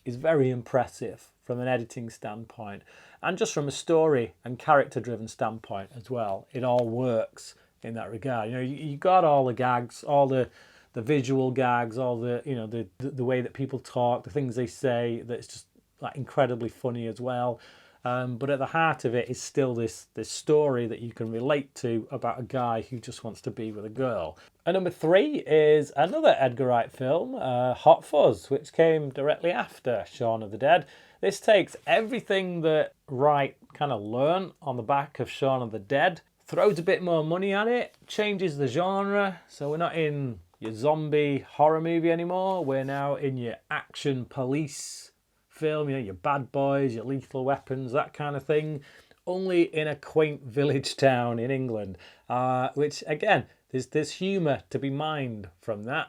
is very impressive from an editing standpoint, and just from a story and character-driven standpoint as well. It all works in that regard. You got all the gags, all the visual gags, all the the way that people talk, the things they say, that's just like incredibly funny as well. But at the heart of it is still this story that you can relate to about a guy who just wants to be with a girl. And number 3 is another Edgar Wright film, Hot Fuzz, which came directly after Shaun of the Dead. This takes everything that Wright kind of learned on the back of Shaun of the Dead, throws a bit more money at it, changes the genre, so we're not in your zombie horror movie anymore. We're now in your action police film, your Bad Boys, your Lethal Weapons, that kind of thing, only in a quaint village town in England, which again, there's humour to be mined from that.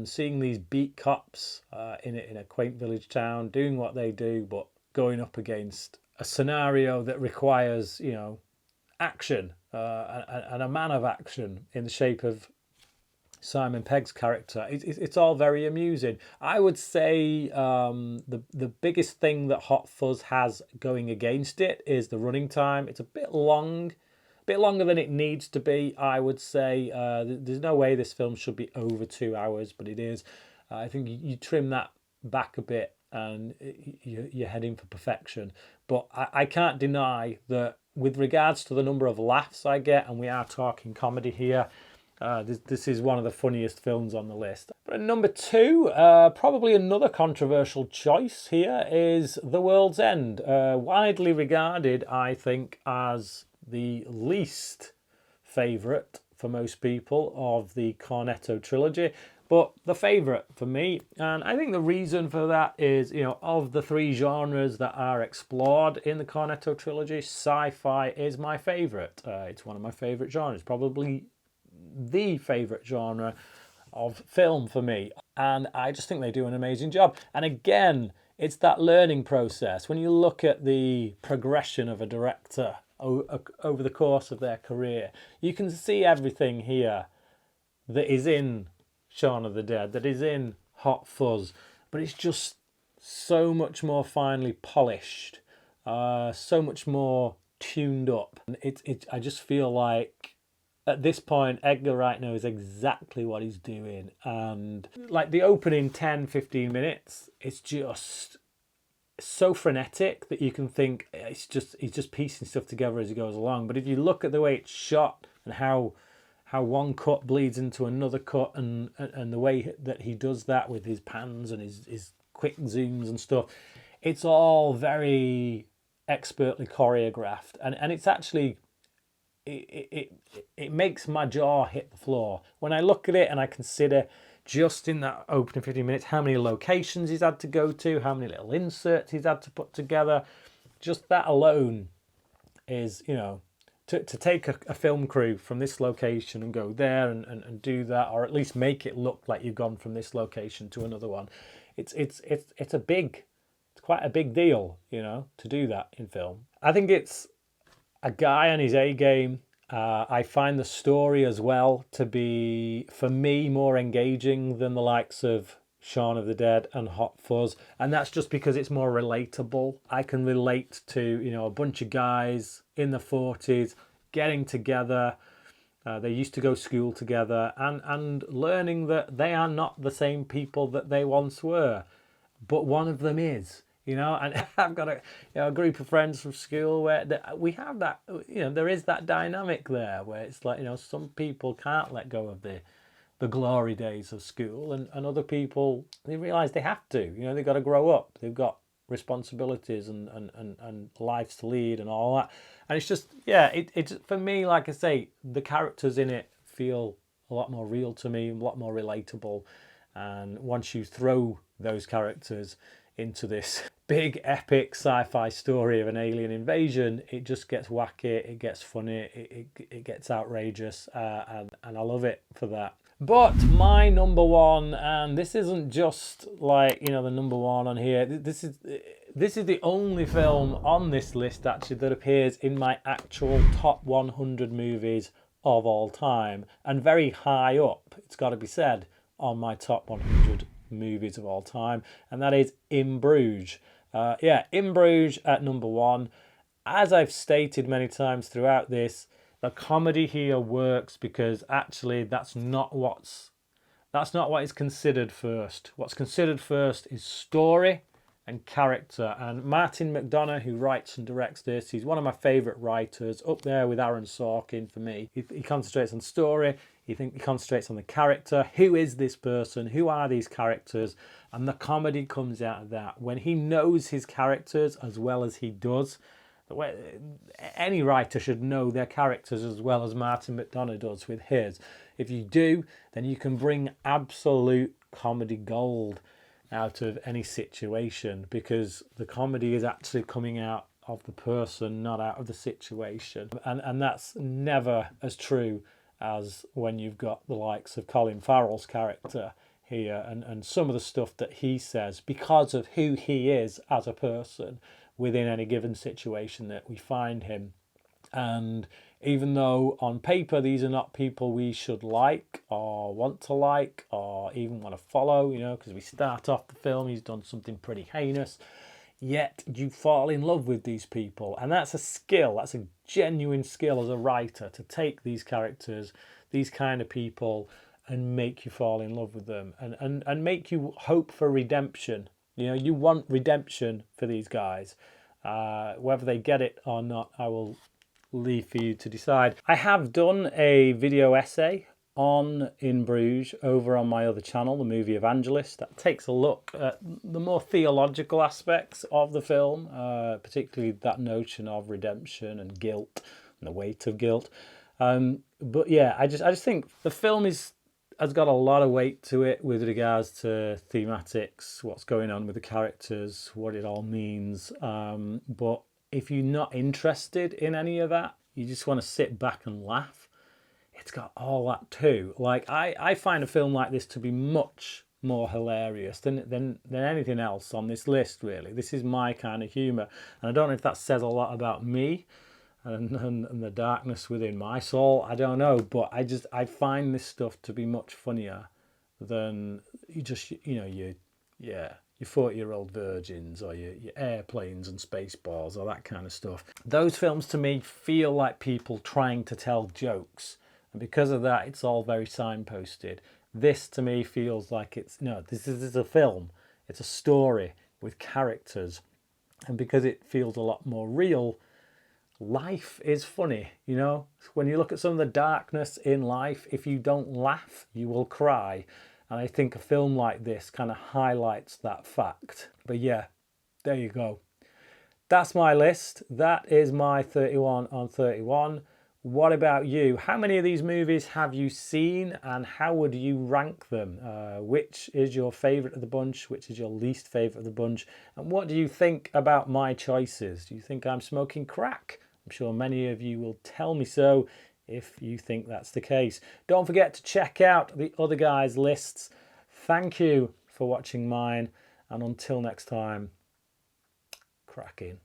Seeing these beat cops in a quaint village town doing what they do, but going up against a scenario that requires, action, and a man of action in the shape of Simon Pegg's character. It's all very amusing. I would say the biggest thing that Hot Fuzz has going against it is the running time. It's a bit long, a bit longer than it needs to be, I would say. There's no way this film should be over 2 hours, but it is. I think you trim that back a bit and you're heading for perfection. But I can't deny that with regards to the number of laughs I get, and we are talking comedy here, this is one of the funniest films on the list. But number 2, probably another controversial choice here, is The World's End. Widely regarded, I think, as the least favourite for most people of the Cornetto trilogy, but the favourite for me. And I think the reason for that is, of the 3 genres that are explored in the Cornetto trilogy, sci-fi is my favourite. It's one of my favourite genres, probably the favourite genre of film for me. And I just think they do an amazing job. And again, it's that learning process. When you look at the progression of a director over the course of their career, you can see everything here that is in Shaun of the Dead, that is in Hot Fuzz, but it's just so much more finely polished, so much more tuned up. And I just feel like at this point, Edgar Wright knows exactly what he's doing. And like the opening 10-15 minutes, it's just so frenetic that you can think he's just piecing stuff together as he goes along. But if you look at the way it's shot and how one cut bleeds into another cut, and the way that he does that with his pans and his quick zooms and stuff, it's all very expertly choreographed, and it's actually it makes my jaw hit the floor when I look at it and I consider just in that opening 15 minutes how many locations he's had to go to, how many little inserts he's had to put together. Just that alone is, to take a film crew from this location and go there and do that, or at least make it look like you've gone from this location to another one. It's quite a big deal, to do that in film. I think it's a guy on his A game. I find the story as well to be, for me, more engaging than the likes of Shaun of the Dead and Hot Fuzz, and that's just because it's more relatable. I can relate to, a bunch of guys in the 40s getting together, They used to go to school together, and learning that they are not the same people that they once were, but one of them is. And I've got a group of friends from school where we have that, there is that dynamic there where it's like, some people can't let go of the glory days of school, and other people, they realise they have to, they've got to grow up, they've got responsibilities and lives to lead and all that. And it's just, it's for me, like I say, the characters in it feel a lot more real to me, a lot more relatable. And once you throw those characters into this big epic sci-fi story of an alien invasion, it just gets wacky, it gets funny, it gets outrageous, and I love it for that. But my number one, and this isn't just like, the number one on here, this is the only film on this list actually that appears in my actual top 100 movies of all time, and very high up, it's got to be said, on my top 100 movies of all time, and that is In Bruges. In Bruges at number one. As I've stated many times throughout this, the comedy here works because actually that's not what is considered first. What's considered first is story and character. And Martin McDonagh, who writes and directs this, he's one of my favourite writers, up there with Aaron Sorkin for me. He concentrates on story, he concentrates on the character. Who is this person? Who are these characters? And the comedy comes out of that. When he knows his characters as well as he does, any writer should know their characters as well as Martin McDonagh does with his. If you do, then you can bring absolute comedy gold out of any situation, because the comedy is actually coming out of the person, not out of the situation. And that's never as true as when you've got the likes of Colin Farrell's character here, and some of the stuff that he says because of who he is as a person within any given situation that we find him. And even though on paper these are not people we should like or want to like or even want to follow, because we start off the film, he's done something pretty heinous, yet you fall in love with these people. And that's a skill, that's a genuine skill as a writer, to take these characters, these kind of people, and make you fall in love with them and make you hope for redemption. You want redemption for these guys. Whether they get it or not, I will leave for you to decide. I have done a video essay on In Bruges over on my other channel, The Movie Evangelist, that takes a look at the more theological aspects of the film, particularly that notion of redemption and guilt and the weight of guilt. But yeah, I just think the film has got a lot of weight to it with regards to thematics, what's going on with the characters, what it all means. But if you're not interested in any of that, you just want to sit back and laugh, it's got all that too. Like, I find a film like this to be much more hilarious than anything else on this list, really. This is my kind of humour. And I don't know if that says a lot about me and the darkness within my soul. I don't know, but I find this stuff to be much funnier than your 40-year-old virgins or your airplanes and Spaceballs or that kind of stuff. Those films to me feel like people trying to tell jokes, and because of that, it's all very signposted. This to me feels like this is a film. It's a story with characters, and because it feels a lot more real, life is funny. When you look at some of the darkness in life, if you don't laugh, you will cry. And I think a film like this kind of highlights that fact. But yeah, there you go. That's my list. That is my 31 on 31. What about you? How many of these movies have you seen, and how would you rank them? Which is your favourite of the bunch? Which is your least favourite of the bunch? And what do you think about my choices? Do you think I'm smoking crack? I'm sure many of you will tell me so if you think that's the case. Don't forget to check out the other guys' lists. Thank you for watching mine, and until next time, crack in.